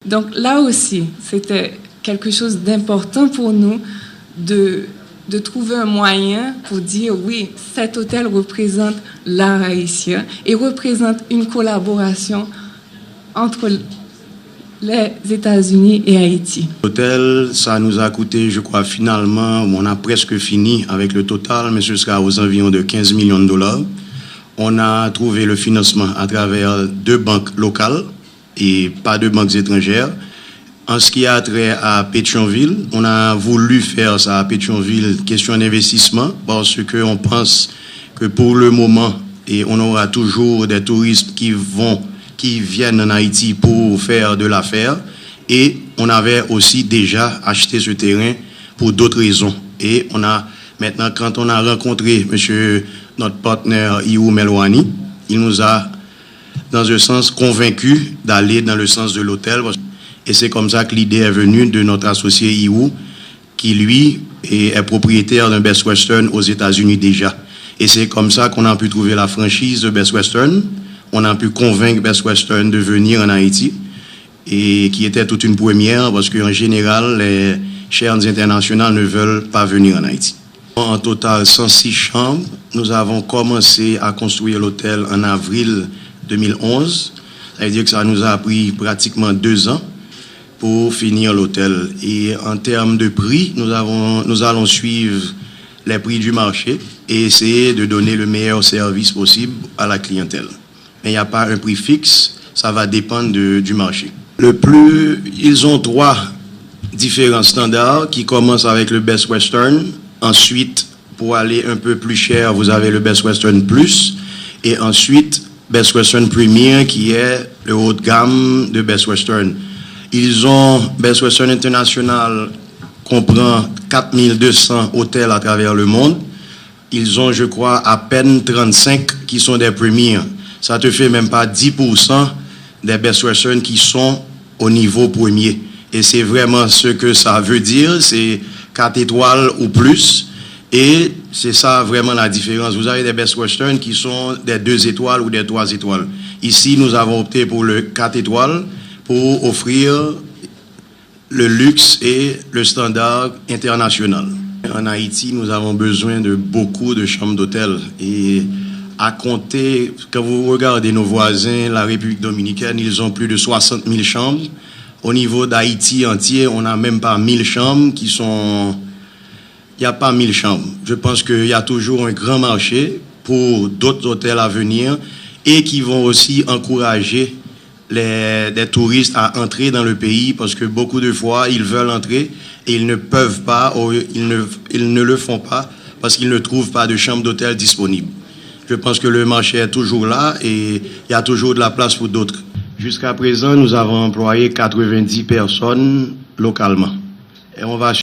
Donc là aussi, c'était quelque chose d'important pour nous de trouver un moyen pour dire oui, cet hôtel représente l'art haïtien et représente une collaboration entre les États-Unis et Haïti. L'hôtel, ça nous a coûté, je crois, finalement, on a presque fini avec le total, mais ce sera aux environs de 15 millions de dollars. On a trouvé le financement à travers 2 banques locales et pas de banques étrangères. En ce qui a trait à Pétionville, on a voulu faire ça à Pétionville, question d'investissement, parce qu'on pense que pour le moment, et on aura toujours des touristes qui viennent en Haïti pour faire de l'affaire. Et on avait aussi déjà acheté ce terrain pour d'autres raisons. Et on a maintenant, quand on a rencontré notre partenaire Iou Melwani, il nous a, dans un sens, convaincus d'aller dans le sens de l'hôtel. Et c'est comme ça que l'idée est venue de notre associé Iou, qui lui est propriétaire d'un Best Western aux États-Unis déjà. Et c'est comme ça qu'on a pu trouver la franchise de Best Western. On a pu convaincre Best Western de venir en Haïti, et qui était toute une première, parce qu'en général, les chaînes internationales ne veulent pas venir en Haïti. En total, 106 chambres. Nous avons commencé à construire l'hôtel en avril 2011. Ça veut dire que ça nous a pris pratiquement 2 ans pour finir l'hôtel. Et en termes de prix, nous allons suivre les prix du marché et essayer de donner le meilleur service possible à la clientèle. Mais il n'y a pas un prix fixe, ça va dépendre du marché. Ils ont 3 différents standards qui commencent avec le Best Western. Ensuite, pour aller un peu plus cher, vous avez le Best Western Plus. Et ensuite, Best Western Premier, qui est le haut de gamme de Best Western. Best Western International comprend 4200 hôtels à travers le monde. Ils ont, je crois, à peine 35 qui sont des premiers. Ça te fait même pas 10% des Best Western qui sont au niveau premier. Et c'est vraiment ce que ça veut dire, c'est 4 étoiles ou plus. Et c'est ça vraiment la différence. Vous avez des Best Western qui sont des 2 étoiles ou des 3 étoiles. Ici, nous avons opté pour le 4 étoiles pour offrir le luxe et le standard international. En Haïti, nous avons besoin de beaucoup de chambres d'hôtel. Et à compter, quand vous regardez nos voisins, la République dominicaine, ils ont plus de 60 000 chambres. Au niveau d'Haïti entier, on n'a même pas 1000 chambres qui sont... Il n'y a pas 1000 chambres. Je pense qu'il y a toujours un grand marché pour d'autres hôtels à venir et qui vont aussi encourager des touristes à entrer dans le pays parce que beaucoup de fois, ils veulent entrer et ils ne peuvent pas ou ils ne le font pas parce qu'ils ne trouvent pas de chambre d'hôtel disponible. Je pense que le marché est toujours là et il y a toujours de la place pour d'autres. Jusqu'à présent, nous avons employé 90 personnes localement. Et on va